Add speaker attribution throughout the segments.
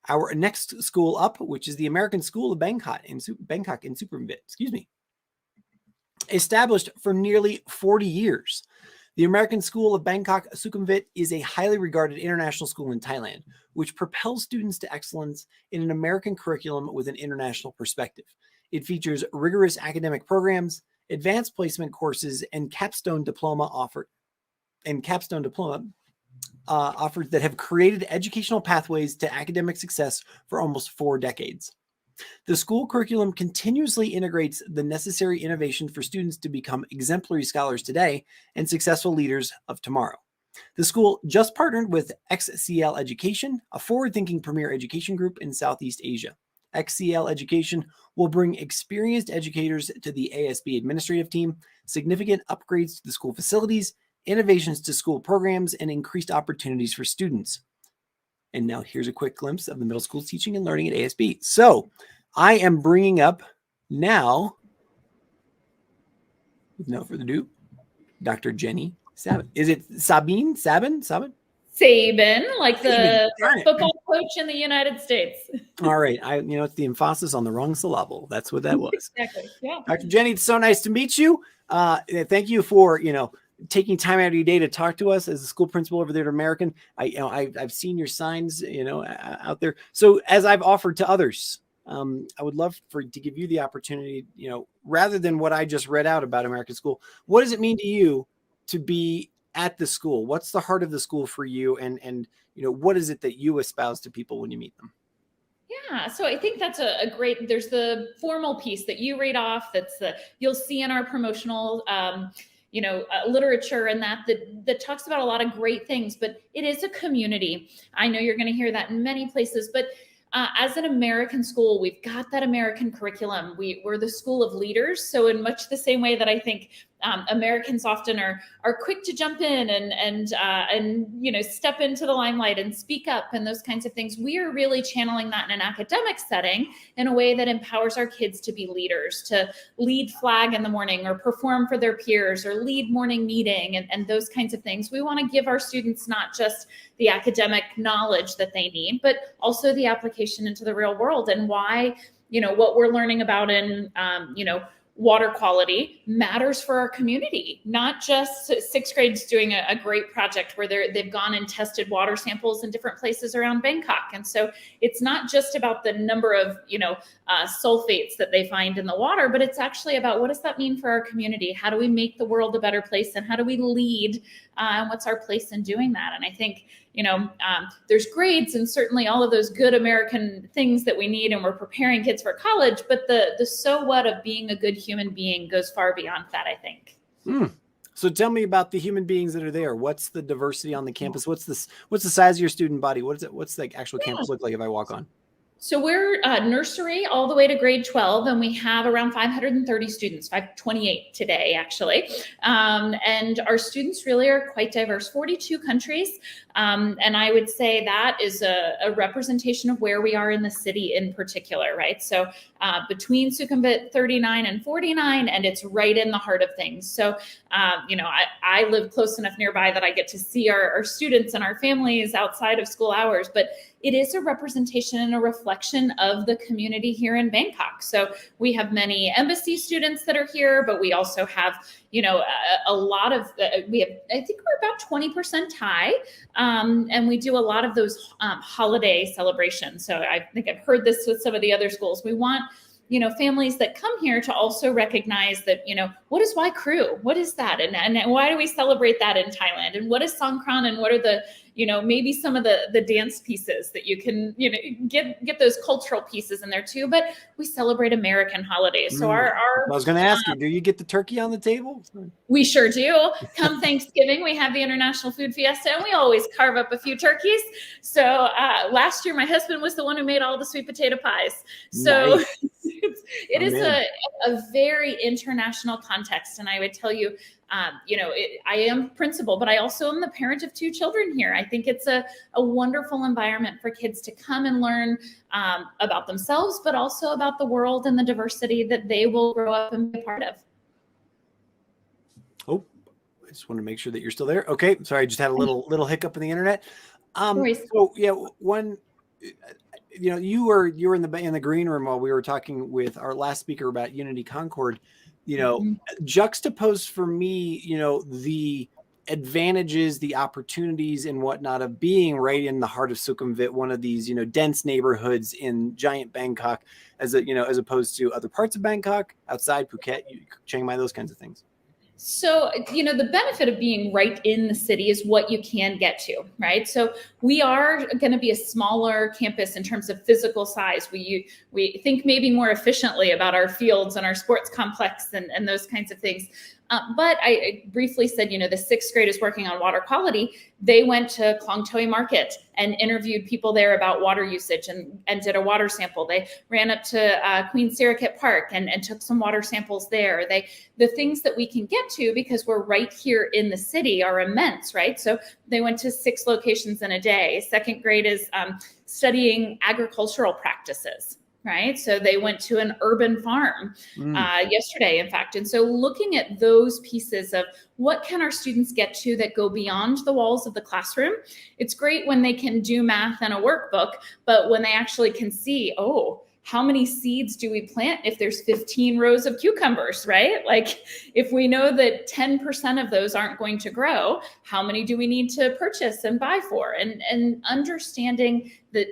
Speaker 1: Our next school up, which is the American School of Bangkok in Sukhumvit, established for nearly 40 years. The American School of Bangkok Sukhumvit is a highly regarded international school in Thailand, which propels students to excellence in an American curriculum with an international perspective. It features rigorous academic programs, advanced placement courses, and Capstone Diploma offered that have created educational pathways to academic success for almost 4 decades. The school curriculum continuously integrates the necessary innovation for students to become exemplary scholars today and successful leaders of tomorrow. The school just partnered with XCL Education, a forward-thinking premier education group in Southeast Asia. XCL Education will bring experienced educators to the ASB administrative team, significant upgrades to the school facilities, innovations to school programs, and increased opportunities for students. And now here's a quick glimpse of the middle school teaching and learning at ASB. So I am bringing up now, with no further ado, Dr. Jenny Sabin. Is it Sabin? Sabin?
Speaker 2: Sabin, like the football coach in the United States.
Speaker 1: All right. It's the emphasis on the wrong syllable. That's what that was.
Speaker 2: Exactly. Yeah.
Speaker 1: Dr. Jenny, it's so nice to meet you. Thank you for, taking time out of your day to talk to us as a school principal over there at American. I've seen your signs, out there. So as I've offered to others, I would love to give you the opportunity, rather than what I just read out about American School, what does it mean to you to be at the school? What's the heart of the school for you? And what is it that you espouse to people when you meet them?
Speaker 2: Yeah, so I think that's a great, there's the formal piece that you read off. You'll see in our promotional, literature and that talks about a lot of great things, but it is a community. I know you're going to hear that in many places, but as an American school, we've got that American curriculum. We're the school of leaders. So in much the same way that I think Americans often are quick to jump in and step into the limelight and speak up and those kinds of things, we are really channeling that in an academic setting in a way that empowers our kids to be leaders, to lead flag in the morning or perform for their peers or lead morning meeting and those kinds of things. We want to give our students not just the academic knowledge that they need, but also the application into the real world and why, what we're learning about in, water quality matters for our community, not just sixth grade's doing a great project where they've gone and tested water samples in different places around Bangkok. And so it's not just about the number of, sulfates that they find in the water, but it's actually about what does that mean for our community? How do we make the world a better place? And how do we lead? And what's our place in doing that? And I think, there's grades and certainly all of those good American things that we need, and we're preparing kids for college, but the so what of being a good human being goes far beyond that, I think.
Speaker 1: So tell me about the human beings that are there. What's the diversity on the campus? What's the size of your student body? What's the actual campus look like if I walk on?
Speaker 2: So we're nursery all the way to grade 12, and we have around 530 students, 528 today, actually. And our students really are quite diverse, 42 countries. And I would say that is a representation of where we are in the city in particular, right? So between Sukhumvit 39 and 49, and it's right in the heart of things. So, I live close enough nearby that I get to see our students and our families outside of school hours, but it is a representation and a reflection of the community here in Bangkok. So we have many embassy students that are here, but we also have, a lot of, I think we're about 20% Thai. And we do a lot of those holiday celebrations. So I think I've heard this with some of the other schools. We want, families that come here to also recognize that, what is Wai Crew? What is that? And why do we celebrate that in Thailand? And what is Songkran? And what are the, maybe some of the dance pieces that you can, get those cultural pieces in there too. But we celebrate American holidays. So I
Speaker 1: was going to ask you, do you get the turkey on the table?
Speaker 2: We sure do. Come Thanksgiving, we have the International Food Fiesta, and we always carve up a few turkeys. So last year, my husband was the one who made all the sweet potato pies. So nice. It is a very international context. And I would tell you, I am principal, but I also am the parent of 2 children here. I think it's a wonderful environment for kids to come and learn about themselves, but also about the world and the diversity that they will grow up and be a part of.
Speaker 1: Oh, I just want to make sure that you're still there. Okay. Sorry. I just had a little hiccup in the internet. So yeah, you were in the green room while we were talking with our last speaker about Unity Concord. Juxtaposed for me, the advantages, the opportunities and whatnot of being right in the heart of Sukhumvit, one of these, dense neighborhoods in giant Bangkok, as opposed to other parts of Bangkok, outside Phuket, Chiang Mai, those kinds of things.
Speaker 2: So, the benefit of being right in the city is what you can get to, right? So we are going to be a smaller campus in terms of physical size. We think maybe more efficiently about our fields and our sports complex and those kinds of things. But I briefly said, the sixth grade is working on water quality. They went to Klong Toi Market and interviewed people there about water usage and did a water sample. They ran up to Queen Sirikit Park and took some water samples there. The things that we can get to, because we're right here in the city, are immense, right? So they went to 6 locations in a day. Second grade is studying agricultural practices. Right. So they went to an urban farm yesterday, in fact. And so looking at those pieces of what can our students get to that go beyond the walls of the classroom. It's great when they can do math and a workbook, but when they actually can see, how many seeds do we plant if there's 15 rows of cucumbers, right? Like if we know that 10% of those aren't going to grow, how many do we need to purchase and buy for? And understanding that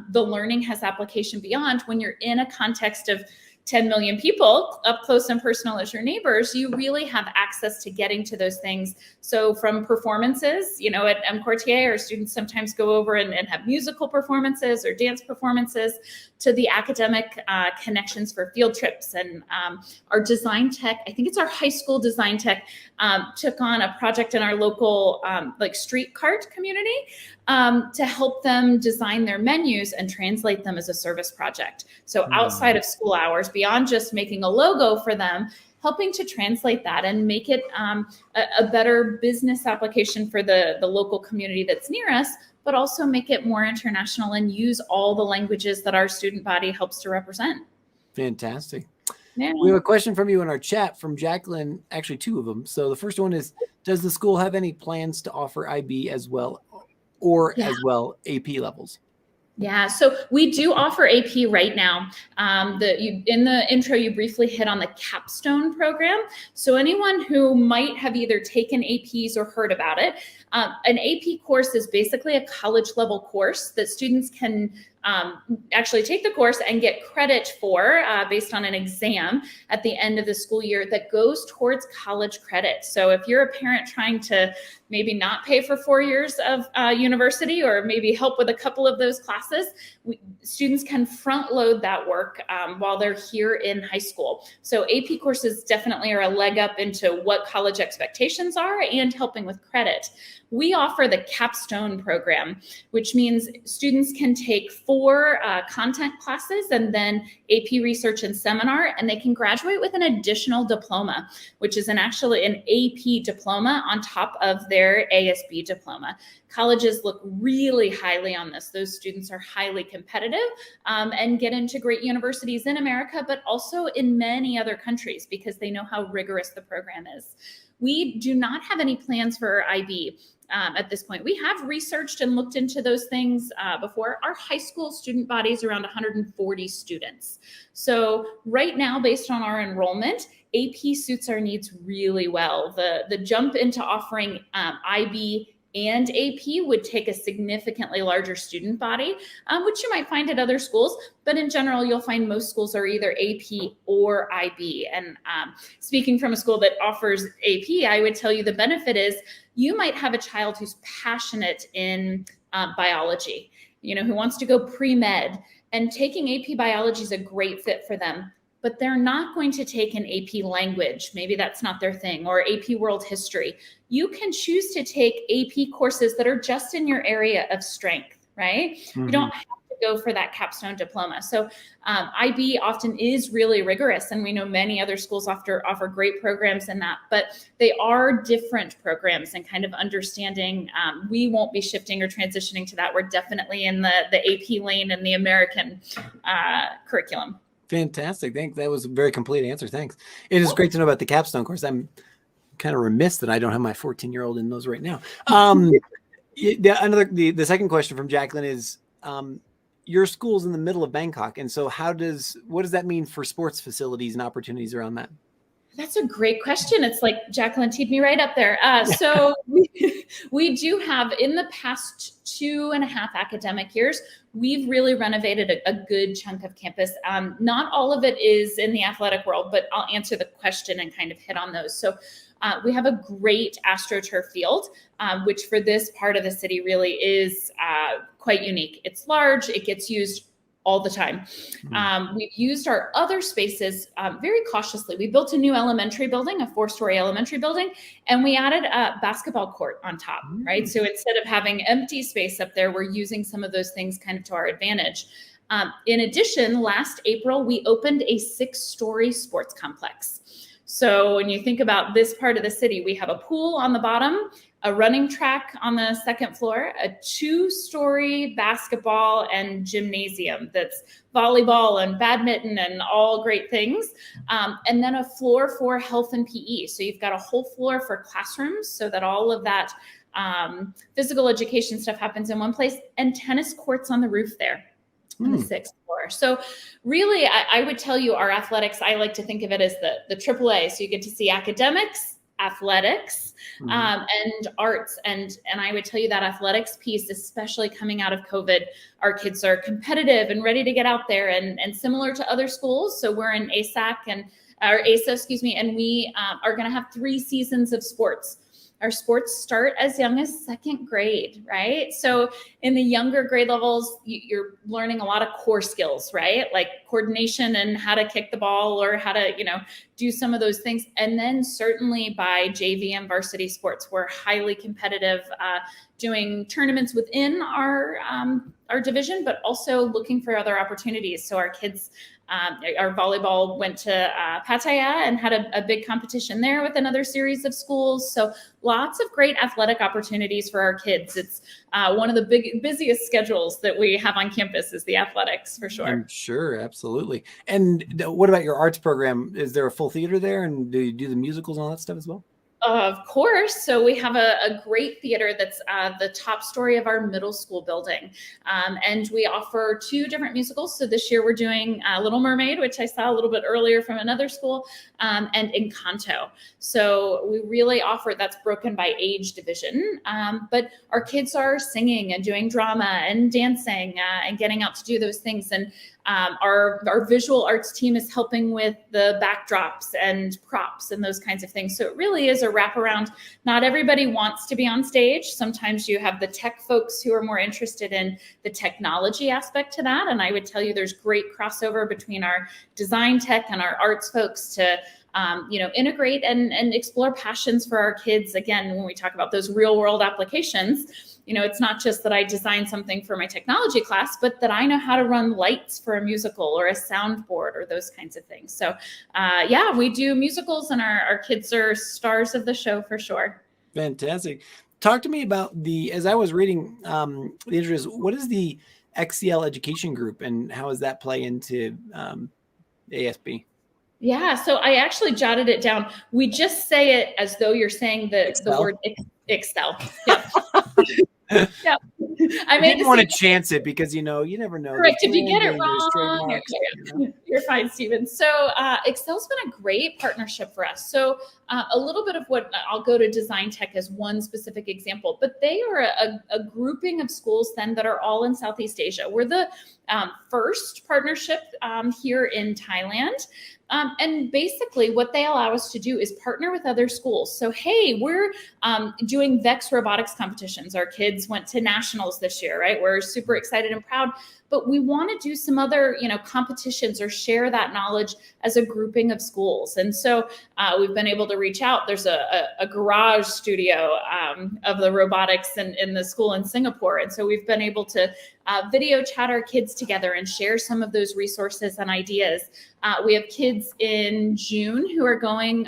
Speaker 2: the learning has application beyond. When you're in a context of 10 million people up close and personal as your neighbors, you really have access to getting to those things. So from performances, at M. Courtier, our students sometimes go over and have musical performances or dance performances, to the academic connections for field trips. And our design tech, I think it's our high school design tech, took on a project in our local street cart community to help them design their menus and translate them as a service project. So outside of school hours, beyond just making a logo for them, helping to translate that and make it a better business application for the local community that's near us, but also make it more international and use all the languages that our student body helps to represent.
Speaker 1: Fantastic.
Speaker 2: Yeah.
Speaker 1: We have a question from you in our chat from Jacqueline, actually 2 of them. So the first one is, does the school have any plans to offer IB as well, or as well AP levels?
Speaker 2: Yeah, so we do offer AP right now. In the intro, you briefly hit on the Capstone program. So anyone who might have either taken APs or heard about it, an AP course is basically a college level course that students can actually take the course and get credit for based on an exam at the end of the school year that goes towards college credit. So if you're a parent trying to maybe not pay for 4 years of university, or maybe help with a couple of those classes, students can front load that work while they're here in high school. So AP courses definitely are a leg up into what college expectations are and helping with credit. We offer the Capstone program, which means students can take 4 content classes and then AP research and seminar, and they can graduate with an additional diploma, which is actually an AP diploma on top of their ASB diploma. Colleges look really highly on this. Those students are highly competitive and get into great universities in America, but also in many other countries because they know how rigorous the program is. We do not have any plans for IB. At this point, we have researched and looked into those things before. Our high school student body is around 140 students. So right now, based on our enrollment, AP suits our needs really well. The jump into offering IB and AP would take a significantly larger student body, which you might find at other schools. But in general, you'll find most schools are either AP or IB. And speaking from a school that offers AP, I would tell you the benefit is you might have a child who's passionate in biology, who wants to go pre-med, and taking AP biology is a great fit for them. But they're not going to take an AP language. Maybe that's not their thing, or AP world history. You can choose to take AP courses that are just in your area of strength, right? Mm-hmm. You don't have to go for that Capstone diploma. So IB often is really rigorous, and we know many other schools offer great programs in that, but they are different programs, and kind of understanding we won't be shifting or transitioning to that. We're definitely in the AP lane and the American curriculum.
Speaker 1: Fantastic. That was a very complete answer. Thanks. It is great to know about the Capstone course. I'm kind of remiss that I don't have my 14-year-old in those right now. The second question from Jacqueline is, your school's in the middle of Bangkok. And so what does that mean for sports facilities and opportunities around that?
Speaker 2: That's a great question. It's like Jacqueline teed me right up there. So we do have, in the past 2.5 academic years, we've really renovated a good chunk of campus. Not all of it is in the athletic world, but I'll answer the question and kind of hit on those. So we have a great AstroTurf field, which for this part of the city really is quite unique. It's large, it gets used all the time. We've used our other spaces very cautiously. We built a new elementary building, a 4-story elementary building, and we added a basketball court on top, right? So instead of having empty space up there, we're using some of those things kind of to our advantage. In addition, last April, we opened a 6-story sports complex. So when you think about this part of the city, we have a pool on the bottom, a running track on the 2nd floor, a 2-story basketball and gymnasium that's volleyball and badminton and all great things. And then a floor for health and PE. So you've got a whole floor for classrooms so that all of that physical education stuff happens in one place, and tennis courts on the roof there. On the 6th floor. So really, I would tell you our athletics, I like to think of it as the AAA. So you get to see academics, athletics, and arts. And I would tell you that athletics piece, especially coming out of COVID, our kids are competitive and ready to get out there and similar to other schools. So we're in ASA, and we are going to have 3 seasons of sports. Our sports start as young as 2nd grade, right? So in the younger grade levels, you're learning a lot of core skills, right? Like coordination and how to kick the ball or how to, do some of those things. And then certainly by JV and varsity sports, we're highly competitive, doing tournaments within our division, but also looking for other opportunities. So our kids, our volleyball went to Pattaya and had a big competition there with another series of schools. So lots of great athletic opportunities for our kids. It's one of the busiest schedules that we have on campus is the athletics, for sure.
Speaker 1: I'm sure, absolutely. And what about your arts program? Is there a full theater there, and do you do the musicals and all that stuff as well?
Speaker 2: Of course. So we have a great theater that's the top story of our middle school building. And we offer 2 different musicals. So this year we're doing Little Mermaid, which I saw a little bit earlier from another school, and Encanto. So we really offer, that's broken by age division. But our kids are singing and doing drama and dancing and getting out to do those things. And our visual arts team is helping with the backdrops and props and those kinds of things. So it really is a wraparound. Not everybody wants to be on stage. Sometimes you have the tech folks who are more interested in the technology aspect to that. And I would tell you there's great crossover between our design tech and our arts folks to integrate and explore passions for our kids. Again, when we talk about those real world applications, it's not just that I design something for my technology class, but that I know how to run lights for a musical or a soundboard or those kinds of things. So we do musicals, and our kids are stars of the show for sure.
Speaker 1: Fantastic. Talk to me about as I was reading the introduction, what is the XCL Education Group and how does that play into ASB?
Speaker 2: Yeah, so I actually jotted it down. We just say it as though you're saying the word Excel. Yeah. Yeah. I
Speaker 1: didn't want to chance it because you never know.
Speaker 2: Correct. If you get it wrong, you're fine, Stephen. So Excel's been a great partnership for us. So a little bit of what I'll go to design tech as one specific example, but they are a grouping of schools then that are all in Southeast Asia. We're the first partnership here in Thailand. And basically what they allow us to do is partner with other schools. So, hey, we're doing VEX robotics competitions. Our kids went to nationals this year, right? We're super excited and proud, but we want to do some other, competitions or share that knowledge as a grouping of schools. And so we've been able to reach out. There's a garage studio of the robotics in the school in Singapore. And so we've been able to video chat our kids together and share some of those resources and ideas. We have kids kids in June who are going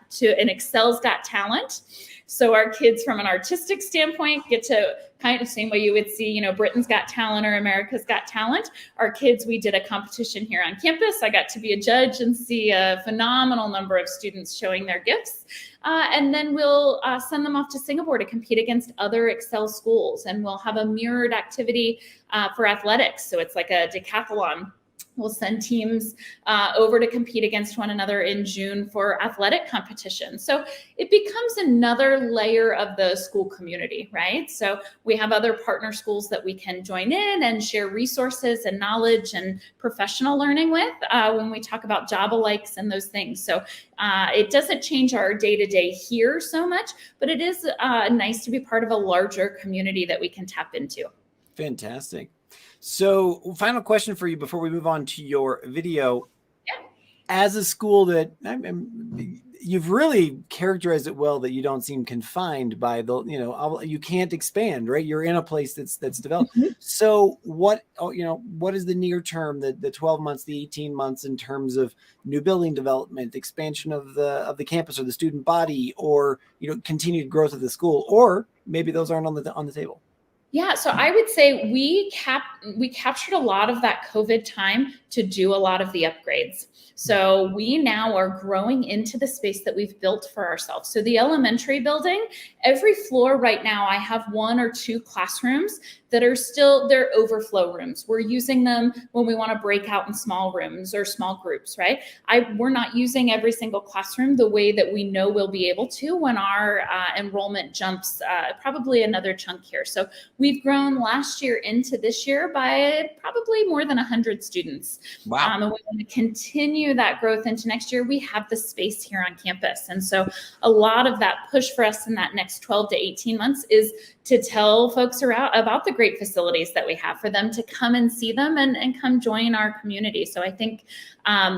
Speaker 2: to an Excel's Got Talent. So our kids from an artistic standpoint get to kind of same way you would see, Britain's Got Talent or America's Got Talent. Our kids, we did a competition here on campus. I got to be a judge and see a phenomenal number of students showing their gifts. And then we'll send them off to Singapore to compete against other Excel schools. And we'll have a mirrored activity for athletics. So it's like a decathlon. We'll send teams over to compete against one another in June for athletic competition. So it becomes another layer of the school community, right? So we have other partner schools that we can join in and share resources and knowledge and professional learning with when we talk about job alikes and those things. So it doesn't change our day-to-day here so much, but it is nice to be part of a larger community that we can tap into.
Speaker 1: Fantastic. So final question for you before we move on to your video.
Speaker 2: Yeah.
Speaker 1: As a school that you've really characterized it well, that you don't seem confined by you can't expand, right? You're in a place that's developed. Mm-hmm. So what is the near term, the 12 months, the 18 months in terms of new building development, expansion of the campus or the student body, or, continued growth of the school, or maybe those aren't on the table?
Speaker 2: Yeah, so I would say we captured a lot of that COVID time to do a lot of the upgrades. So we now are growing into the space that we've built for ourselves. So the elementary building, every floor right now, I have 1 or 2 classrooms that are still, they're overflow rooms. We're using them when we want to break out in small rooms or small groups, right? We're not using every single classroom the way that we know we'll be able to when our enrollment jumps probably another chunk here. So we've grown last year into this year by probably more than 100 students.
Speaker 1: Wow.
Speaker 2: And we want to continue that growth into next year. We have the space here on campus. And so a lot of that push for us in that next 12 to 18 months is to tell folks around about the great facilities that we have for them to come and see them and come join our community. So I think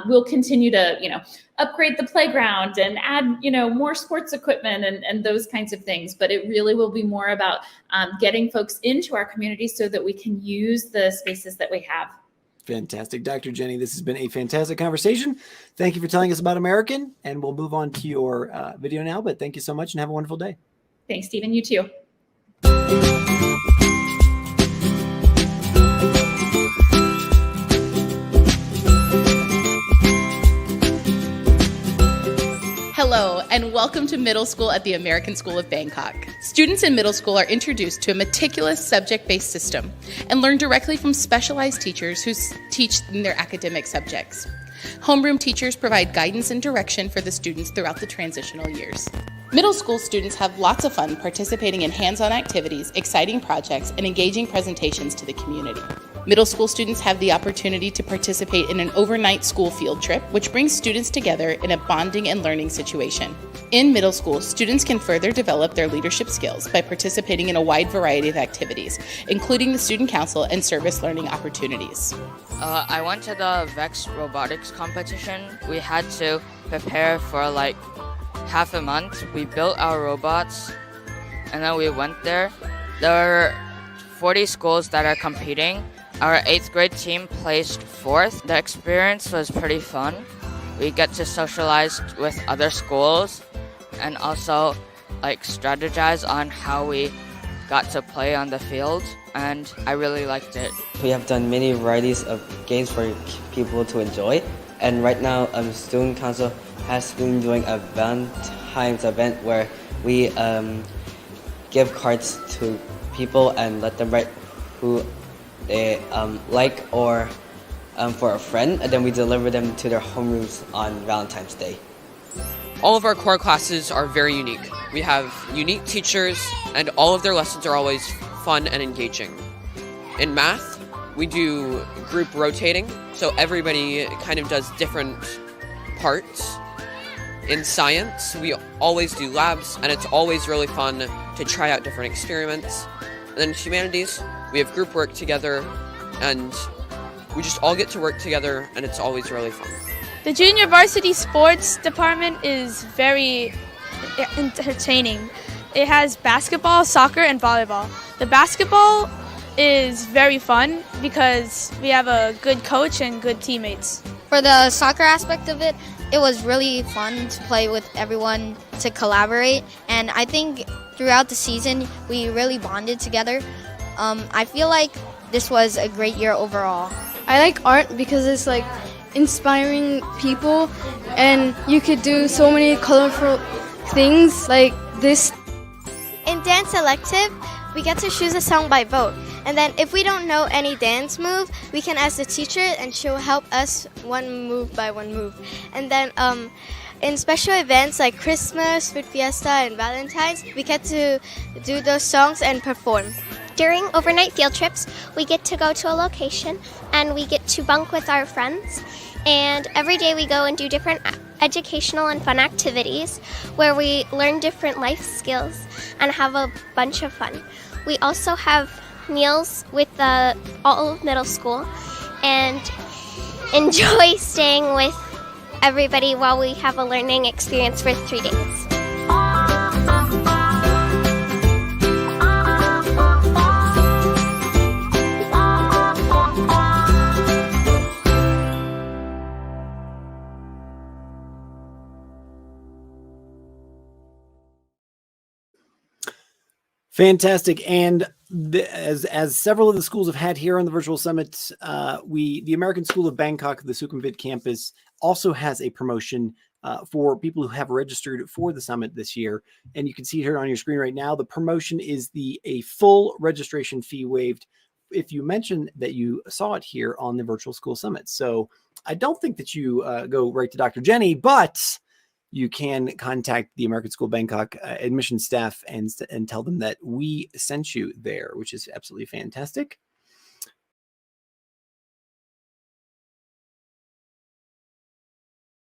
Speaker 2: we'll continue to, upgrade the playground and add, more sports equipment and those kinds of things. But it really will be more about getting folks into our community so that we can use the spaces that we have.
Speaker 1: Fantastic. Dr. Jenny, this has been a fantastic conversation. Thank you for telling us about American, and we'll move on to your video now, but thank you so much and have a wonderful day.
Speaker 2: Thanks, Stephen. You too.
Speaker 3: Hello, and welcome to middle school at the American School of Bangkok. Students in middle school are introduced to a meticulous subject-based system and learn directly from specialized teachers who teach in their academic subjects. Homeroom teachers provide guidance and direction for the students throughout the transitional years. Middle school students have lots of fun participating in hands-on activities, exciting projects, and engaging presentations to the community. Middle school students have the opportunity to participate in an overnight school field trip, which brings students together in a bonding and learning situation. In middle school, students can further develop their leadership skills by participating in a wide variety of activities, including the student council and service learning opportunities.
Speaker 4: I went to the VEX robotics competition. We had to prepare for like half a month. We built our robots and then we went there. There are 40 schools that are competing. Our 8th grade team placed 4th. The experience was pretty fun. We get to socialize with other schools and also strategize on how we got to play on the field, and I really liked it.
Speaker 5: We have done many varieties of games for people to enjoy, and right now Student Council has been doing a Valentine's event where we give cards to people and let them write who they like or for a friend, and then we deliver them to their homerooms on Valentine's Day.
Speaker 6: All of our core classes are very unique. We have unique teachers, and all of their lessons are always fun and engaging. In math, we do group rotating, so everybody kind of does different parts. In science, we always do labs, and it's always really fun to try out different experiments. And then in humanities, we have group work together, and we just all get to work together, and it's always really fun.
Speaker 7: The junior varsity sports department is very entertaining. It has basketball, soccer, and volleyball. The basketball is very fun because we have a good coach and good teammates.
Speaker 8: For the soccer aspect of it, it was really fun to play with everyone, to collaborate, and I think throughout the season we really bonded together. I feel like this was a great year overall.
Speaker 7: I like art because it's like inspiring people, and you could do so many colorful things like this.
Speaker 9: In dance elective, we get to choose a song by vote. And then if we don't know any dance move, we can ask the teacher and she'll help us one move by one move. And then in special events like Christmas, Food Fiesta, and Valentine's, we get to do those songs and perform.
Speaker 10: During overnight field trips, we get to go to a location and we get to bunk with our friends. And every day we go and do different educational and fun activities where we learn different life skills and have a bunch of fun. We also have meals with all of middle school and enjoy staying with everybody while we have a learning experience for 3 days.
Speaker 1: Fantastic. And as several of the schools have had here on the virtual summit, the American School of Bangkok, the Sukhumvit campus, also has a promotion for people who have registered for the summit this year. And you can see here on your screen right now, the promotion is a full registration fee waived if you mention that you saw it here on the virtual school summit. So I don't think that you go right to Dr. Jenny, but you can contact the American School Bangkok admission staff and tell them that we sent you there, which is absolutely fantastic.